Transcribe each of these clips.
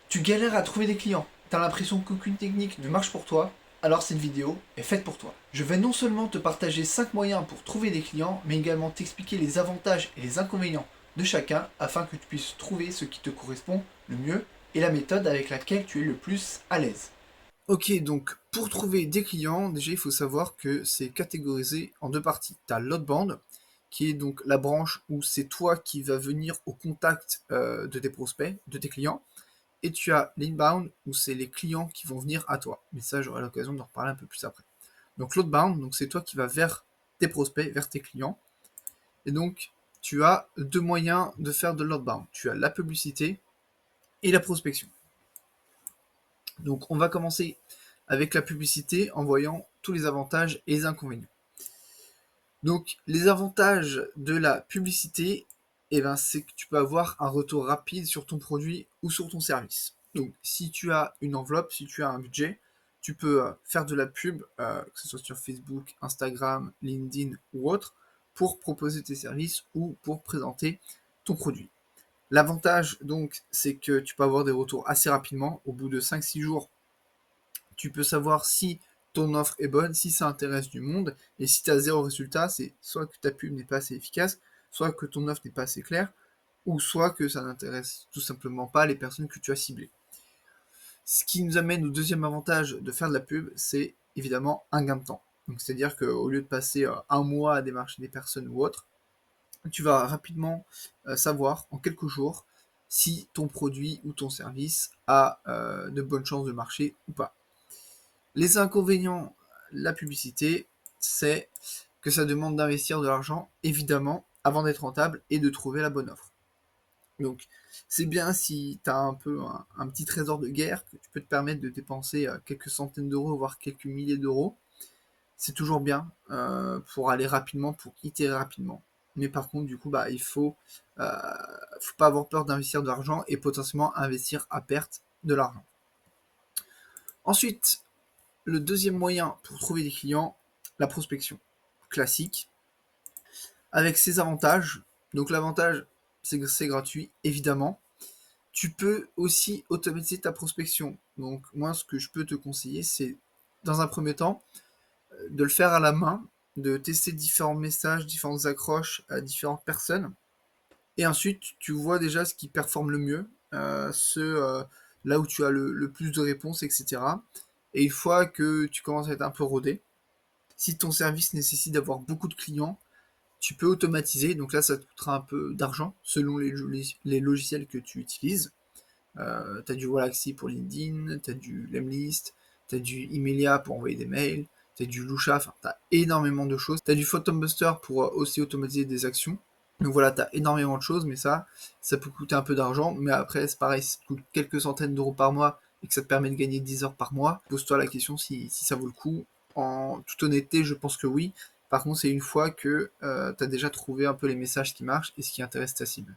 Tu galères à trouver des clients, t'as l'impression qu'aucune technique ne marche pour toi, alors cette vidéo est faite pour toi. Je vais non seulement te partager 5 moyens pour trouver des clients, mais également t'expliquer les avantages et les inconvénients de chacun afin que tu puisses trouver ce qui te correspond le mieux et la méthode avec laquelle tu es le plus à l'aise. Ok, donc pour trouver des clients, déjà il faut savoir que c'est catégorisé en deux parties. Tu as l'outbound, qui est donc la branche où c'est toi qui vas venir au contact de tes prospects, de tes clients. Et tu as l'inbound, où c'est les clients qui vont venir à toi. Mais ça, j'aurai l'occasion d'en reparler un peu plus après. Donc l'outbound, donc c'est toi qui vas vers tes prospects, vers tes clients. Et donc, tu as deux moyens de faire de l'outbound. Tu as la publicité et la prospection. Donc on va commencer avec la publicité en voyant tous les avantages et les inconvénients. Donc les avantages de la publicité, c'est que tu peux avoir un retour rapide sur ton produit ou sur ton service. Donc si tu as une enveloppe, si tu as un budget, tu peux faire de la pub, que ce soit sur Facebook, Instagram, LinkedIn ou autre, pour proposer tes services ou pour présenter ton produit. L'avantage donc, c'est que tu peux avoir des retours assez rapidement. Au bout de 5-6 jours, tu peux savoir si ton offre est bonne, si ça intéresse du monde, et si tu as zéro résultat, c'est soit que ta pub n'est pas assez efficace, soit que ton offre n'est pas assez claire, ou soit que ça n'intéresse tout simplement pas les personnes que tu as ciblées. Ce qui nous amène au deuxième avantage de faire de la pub, c'est évidemment un gain de temps. Donc c'est-à-dire qu'au lieu de passer un mois à démarcher des personnes ou autres, tu vas rapidement savoir en quelques jours si ton produit ou ton service a de bonnes chances de marcher ou pas. Les inconvénients, la publicité, c'est que ça demande d'investir de l'argent, évidemment, avant d'être rentable et de trouver la bonne offre. Donc, c'est bien si tu as un peu un petit trésor de guerre, que tu peux te permettre de dépenser quelques centaines d'euros, voire quelques milliers d'euros. C'est toujours bien pour aller rapidement, pour itérer rapidement. Mais par contre, du coup, euh, faut pas avoir peur d'investir de l'argent et potentiellement investir à perte de l'argent. Ensuite, le deuxième moyen pour trouver des clients, la prospection classique, avec ses avantages. Donc l'avantage, c'est que c'est gratuit, évidemment. Tu peux aussi automatiser ta prospection. Donc moi, ce que je peux te conseiller, c'est dans un premier temps de le faire à la main, de tester différents messages, différentes accroches à différentes personnes. Et ensuite, tu vois déjà ce qui performe le mieux, là où tu as le plus de réponses, etc. Et une fois que tu commences à être un peu rodé, si ton service nécessite d'avoir beaucoup de clients, tu peux automatiser. Donc là, ça te coûtera un peu d'argent selon les logiciels que tu utilises. Tu as du Wallaxy pour LinkedIn, tu as du Lemlist, tu as du Emilia pour envoyer des mails, tu as du Lusha, enfin, tu as énormément de choses. Tu as du Photobuster pour aussi automatiser des actions. Donc voilà, tu as énormément de choses, mais ça peut coûter un peu d'argent. Mais après, c'est pareil, si ça te coûte quelques centaines d'euros par mois et que ça te permet de gagner 10 heures par mois, pose-toi la question si ça vaut le coup. En toute honnêteté, je pense que oui. Par contre, c'est une fois que tu as déjà trouvé un peu les messages qui marchent et ce qui intéresse ta cible.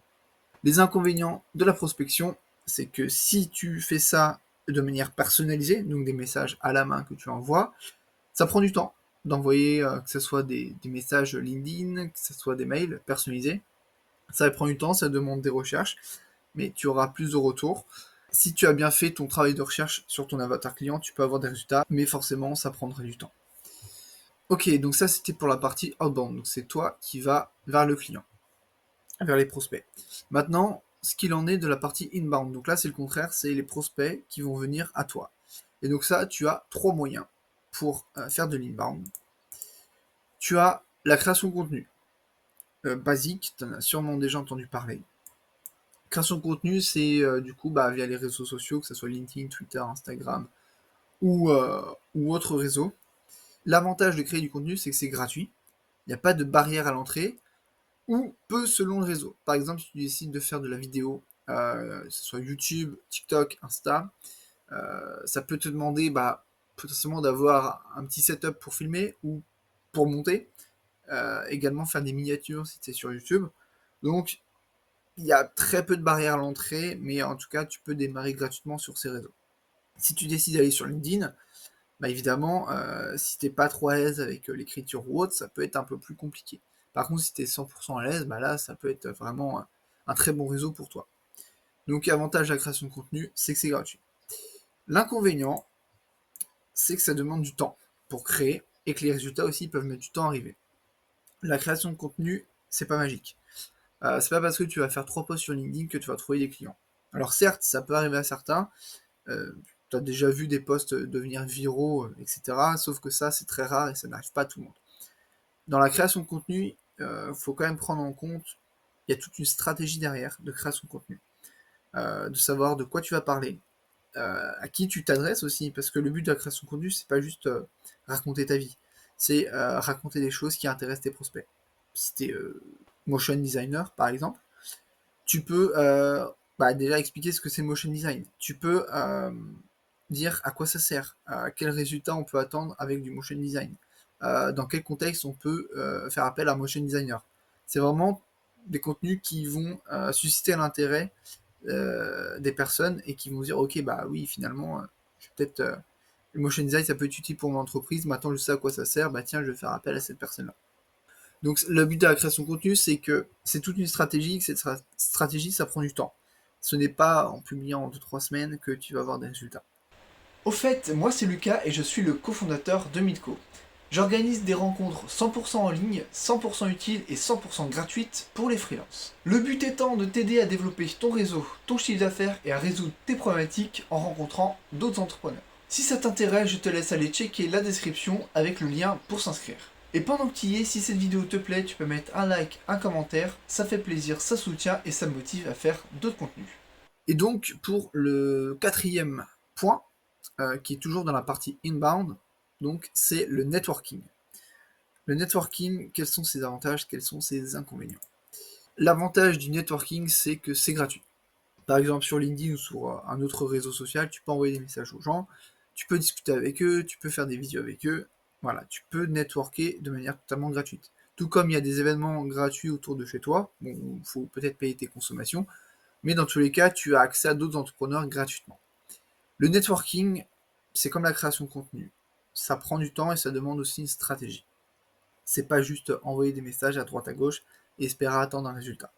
Les inconvénients de la prospection, c'est que si tu fais ça de manière personnalisée, donc des messages à la main que tu envoies, ça prend du temps d'envoyer, que ce soit des messages LinkedIn, que ce soit des mails personnalisés. Ça prend du temps, ça demande des recherches, mais tu auras plus de retours. Si tu as bien fait ton travail de recherche sur ton avatar client, tu peux avoir des résultats, mais forcément, ça prendra du temps. Ok, donc ça c'était pour la partie outbound, donc c'est toi qui vas vers le client, vers les prospects. Maintenant, ce qu'il en est de la partie inbound, donc là c'est le contraire, c'est les prospects qui vont venir à toi. Et donc ça, tu as trois moyens pour faire de l'inbound. Tu as la création de contenu, basique, tu en as sûrement déjà entendu parler. Création de contenu, c'est du coup via les réseaux sociaux, que ce soit LinkedIn, Twitter, Instagram ou autres réseaux. L'avantage de créer du contenu, c'est que c'est gratuit. Il n'y a pas de barrière à l'entrée, ou peu selon le réseau. Par exemple, si tu décides de faire de la vidéo, que ce soit YouTube, TikTok, Insta, ça peut te demander potentiellement d'avoir un petit setup pour filmer ou pour monter. Également faire des miniatures si tu es sur YouTube. Donc, il y a très peu de barrières à l'entrée, mais en tout cas, tu peux démarrer gratuitement sur ces réseaux. Si tu décides d'aller sur LinkedIn, évidemment, si t'es pas trop à l'aise avec l'écriture ou autre, ça peut être un peu plus compliqué. Par contre, si t'es 100% à l'aise, là, ça peut être vraiment un très bon réseau pour toi. Donc avantage de la création de contenu, c'est que c'est gratuit. L'inconvénient, c'est que ça demande du temps pour créer et que les résultats aussi peuvent mettre du temps à arriver. La création de contenu, c'est pas magique. C'est pas parce que tu vas faire 3 posts sur LinkedIn que tu vas trouver des clients. Alors certes, ça peut arriver à certains, tu as déjà vu des posts devenir viraux, etc. Sauf que ça, c'est très rare et ça n'arrive pas à tout le monde. Dans la création de contenu, faut quand même prendre en compte, il y a toute une stratégie derrière de création de contenu. De savoir de quoi tu vas parler, à qui tu t'adresses aussi, parce que le but de la création de contenu, c'est pas juste raconter ta vie, c'est raconter des choses qui intéressent tes prospects. Si t'es motion designer, par exemple, tu peux déjà expliquer ce que c'est motion design. Tu peux dire à quoi ça sert, quels résultats on peut attendre avec du motion design, dans quel contexte on peut faire appel à un motion designer. C'est vraiment des contenus qui vont susciter l'intérêt des personnes et qui vont dire ok bah oui finalement peut-être le motion design ça peut être utile pour mon entreprise, maintenant je sais à quoi ça sert, bah tiens je vais faire appel à cette personne là. Donc le but de la création de contenu, c'est que c'est toute une stratégie, que cette stratégie, ça prend du temps. Ce n'est pas en publiant en 2-3 semaines que tu vas avoir des résultats. Au fait, moi c'est Lucas et je suis le cofondateur de Midco. J'organise des rencontres 100% en ligne, 100% utiles et 100% gratuites pour les freelances. Le but étant de t'aider à développer ton réseau, ton chiffre d'affaires et à résoudre tes problématiques en rencontrant d'autres entrepreneurs. Si ça t'intéresse, je te laisse aller checker la description avec le lien pour s'inscrire. Et pendant que tu y es, si cette vidéo te plaît, tu peux mettre un like, un commentaire, ça fait plaisir, ça soutient et ça me motive à faire d'autres contenus. Et donc pour le quatrième point, qui est toujours dans la partie inbound, donc c'est le networking. Le networking, quels sont ses avantages, quels sont ses inconvénients? L'avantage du networking, c'est que c'est gratuit. Par exemple sur LinkedIn ou sur un autre réseau social, tu peux envoyer des messages aux gens, tu peux discuter avec eux, tu peux faire des vidéos avec eux, voilà, tu peux networker de manière totalement gratuite. Tout comme il y a des événements gratuits autour de chez toi, bon, il faut peut-être payer tes consommations, mais dans tous les cas, tu as accès à d'autres entrepreneurs gratuitement. Le networking, c'est comme la création de contenu. Ça prend du temps et ça demande aussi une stratégie. C'est pas juste envoyer des messages à droite à gauche et espérer attendre un résultat.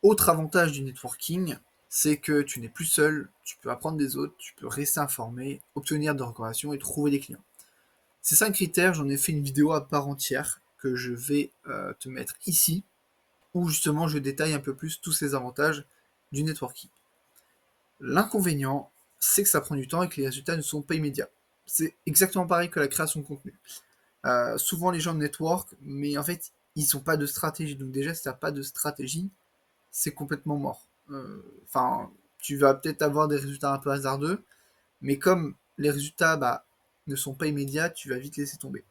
Autre avantage du networking, c'est que tu n'es plus seul, tu peux apprendre des autres, tu peux rester informé, obtenir des recommandations et trouver des clients. Ces 5 critères, j'en ai fait une vidéo à part entière que je vais te mettre ici, où justement je détaille un peu plus tous ces avantages du networking. L'inconvénient, c'est que ça prend du temps et que les résultats ne sont pas immédiats. C'est exactement pareil que la création de contenu. Souvent les gens network, mais en fait, ils n'ont pas de stratégie. Donc déjà, si tu n'as pas de stratégie, c'est complètement mort. Enfin, tu vas peut-être avoir des résultats un peu hasardeux, mais comme les résultats ne sont pas immédiats, tu vas vite laisser tomber.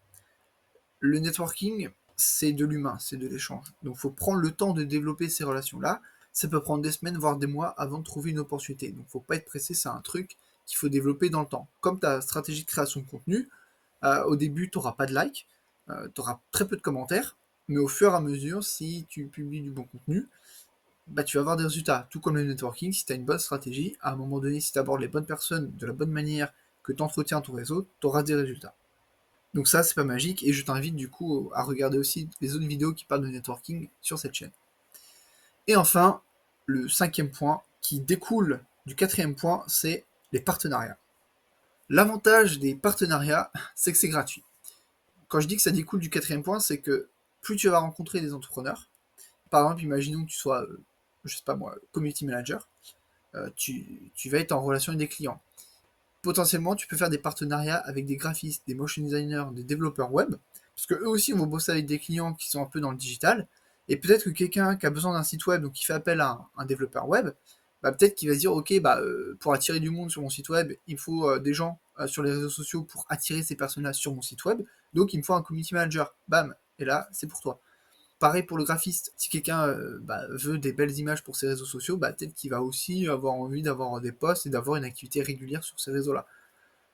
Le networking, c'est de l'humain, c'est de l'échange. Donc il faut prendre le temps de développer ces relations-là. Ça peut prendre des semaines, voire des mois avant de trouver une opportunité. Donc faut pas être pressé, c'est un truc qu'il faut développer dans le temps. Comme ta stratégie de création de contenu, au début, tu n'auras pas de likes, tu auras très peu de commentaires, mais au fur et à mesure, si tu publies du bon contenu, tu vas avoir des résultats. Tout comme le networking, si tu as une bonne stratégie, à un moment donné, si tu abordes les bonnes personnes de la bonne manière, que tu entretiens ton réseau, tu auras des résultats. Donc ça, c'est pas magique, et je t'invite du coup à regarder aussi les autres vidéos qui parlent de networking sur cette chaîne. Et enfin, le cinquième point, qui découle du quatrième point, c'est les partenariats. L'avantage des partenariats, c'est que c'est gratuit. Quand je dis que ça découle du quatrième point, c'est que plus tu vas rencontrer des entrepreneurs, par exemple, imaginons que tu sois, je sais pas moi, community manager, tu vas être en relation avec des clients. Potentiellement, tu peux faire des partenariats avec des graphistes, des motion designers, des développeurs web, parce que eux aussi vont bosser avec des clients qui sont un peu dans le digital, et peut-être que quelqu'un qui a besoin d'un site web, donc qui fait appel à un développeur web, peut-être qu'il va se dire, ok, pour attirer du monde sur mon site web, il faut des gens sur les réseaux sociaux pour attirer ces personnes-là sur mon site web, donc il me faut un community manager. Bam, et là, c'est pour toi. Pareil pour le graphiste, si quelqu'un veut des belles images pour ses réseaux sociaux, peut-être qu'il va aussi avoir envie d'avoir des posts et d'avoir une activité régulière sur ces réseaux-là.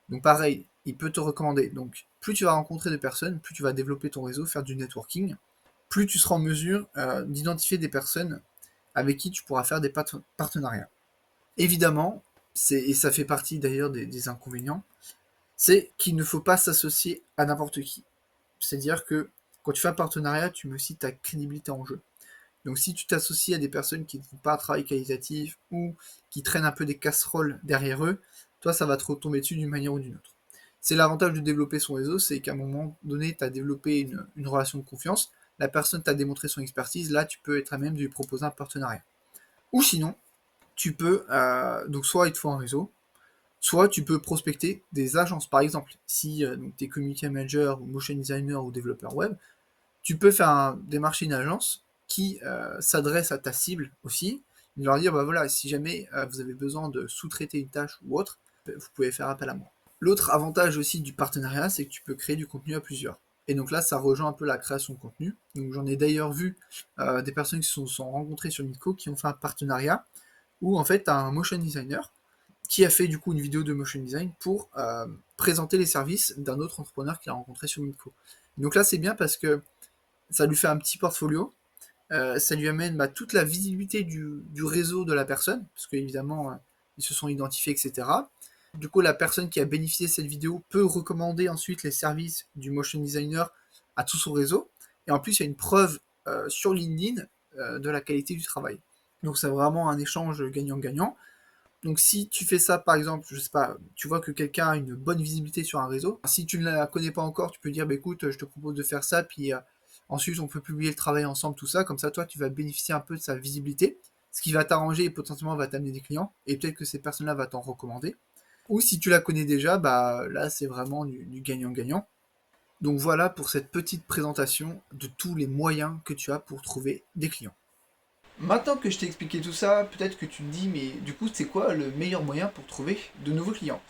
Donc pareil, il peut te recommander. Donc plus tu vas rencontrer de personnes, plus tu vas développer ton réseau, faire du networking, plus tu seras en mesure d'identifier des personnes avec qui tu pourras faire des partenariats. Évidemment, et ça fait partie d'ailleurs des inconvénients, c'est qu'il ne faut pas s'associer à n'importe qui. C'est-à-dire que quand tu fais un partenariat, tu mets aussi ta crédibilité en jeu. Donc si tu t'associes à des personnes qui ne font pas un travail qualitatif ou qui traînent un peu des casseroles derrière eux, toi ça va te retomber dessus d'une manière ou d'une autre. C'est l'avantage de développer son réseau, c'est qu'à un moment donné, tu as développé une relation de confiance, la personne t'a démontré son expertise, là tu peux être à même de lui proposer un partenariat. Ou sinon, tu peux, donc soit il te faut un réseau, soit tu peux prospecter des agences. Par exemple, si tu es community manager ou motion designer ou développeur web, tu peux faire démarcher une agence qui s'adresse à ta cible aussi, et leur dire, bah voilà, si jamais vous avez besoin de sous-traiter une tâche ou autre, vous pouvez faire appel à moi. L'autre avantage aussi du partenariat, c'est que tu peux créer du contenu à plusieurs. Et donc là, ça rejoint un peu la création de contenu. Donc j'en ai d'ailleurs vu des personnes qui se sont rencontrées sur Midco qui ont fait un partenariat où en fait, tu as un motion designer qui a fait du coup une vidéo de motion design pour présenter les services d'un autre entrepreneur qu'il a rencontré sur Midco. Donc là, c'est bien parce que ça lui fait un petit portfolio, ça lui amène toute la visibilité du réseau de la personne, parce qu'évidemment, ils se sont identifiés, etc. Du coup, la personne qui a bénéficié de cette vidéo peut recommander ensuite les services du motion designer à tout son réseau. Et en plus, il y a une preuve sur LinkedIn de la qualité du travail. Donc c'est vraiment un échange gagnant-gagnant. Donc si tu fais ça, par exemple, je sais pas, tu vois que quelqu'un a une bonne visibilité sur un réseau, si tu ne la connais pas encore, tu peux dire, bah, écoute, je te propose de faire ça, puis ensuite on peut publier le travail ensemble, tout ça, comme ça toi tu vas bénéficier un peu de sa visibilité, ce qui va t'arranger et potentiellement va t'amener des clients, et peut-être que ces personnes-là vont t'en recommander. Ou si tu la connais déjà, bah là c'est vraiment du gagnant-gagnant. Donc voilà pour cette petite présentation de tous les moyens que tu as pour trouver des clients. Maintenant que je t'ai expliqué tout ça, peut-être que tu te dis, mais du coup, c'est quoi le meilleur moyen pour trouver de nouveaux clients?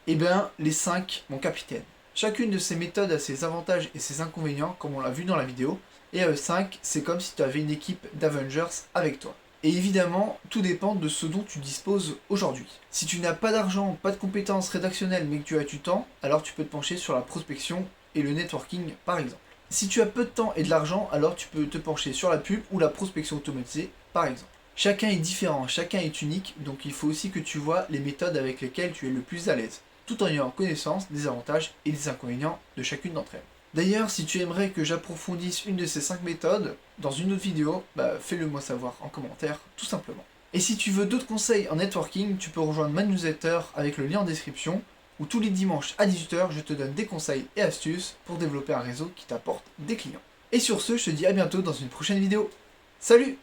Eh bien, les 5, mon capitaine. Chacune de ces méthodes a ses avantages et ses inconvénients, comme on l'a vu dans la vidéo. Et 5, c'est comme si tu avais une équipe d'Avengers avec toi. Et évidemment, tout dépend de ce dont tu disposes aujourd'hui. Si tu n'as pas d'argent, pas de compétences rédactionnelles, mais que tu as du temps, alors tu peux te pencher sur la prospection et le networking, par exemple. Si tu as peu de temps et de l'argent, alors tu peux te pencher sur la pub ou la prospection automatisée, par exemple. Chacun est différent, chacun est unique, donc il faut aussi que tu vois les méthodes avec lesquelles tu es le plus à l'aise, tout en ayant connaissance des avantages et des inconvénients de chacune d'entre elles. D'ailleurs, si tu aimerais que j'approfondisse une de ces 5 méthodes dans une autre vidéo, fais-le moi savoir en commentaire, tout simplement. Et si tu veux d'autres conseils en networking, tu peux rejoindre ma newsletter avec le lien en description, où tous les dimanches à 18h, je te donne des conseils et astuces pour développer un réseau qui t'apporte des clients. Et sur ce, je te dis à bientôt dans une prochaine vidéo. Salut!